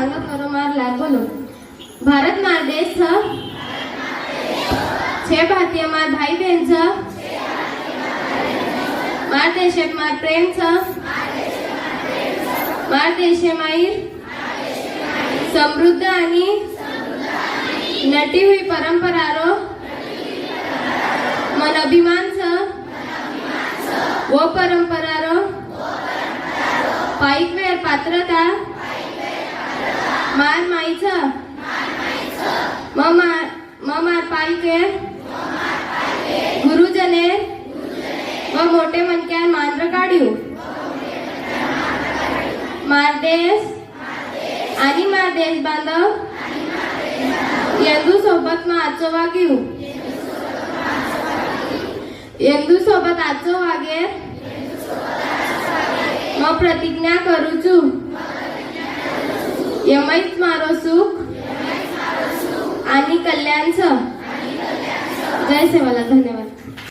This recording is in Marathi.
सांगत करो मारलार बोलो। भारत मार देश छ, छे भारतीय मार भाई बहन छ, मार देशात मार प्रेम छ, मार देशे माईर समृद्ध आणि नटी हुई परंपरारो मन अभिमान छ, वो परंपरारो पाईक वेर पात्रता मार माई छ, मार पाईके गुरुजने व मोठे मनक्यान मांद्र काढ्यू मार देश आणि मार देश बांधव यंदू सोबत आजचो वाग्यू यंदू सोबत आजचो वागेर मग प्रतिज्ञा करूचू यमैच मारो सुख आणि कल्याण छ। जय सेवाला धन्यवाद।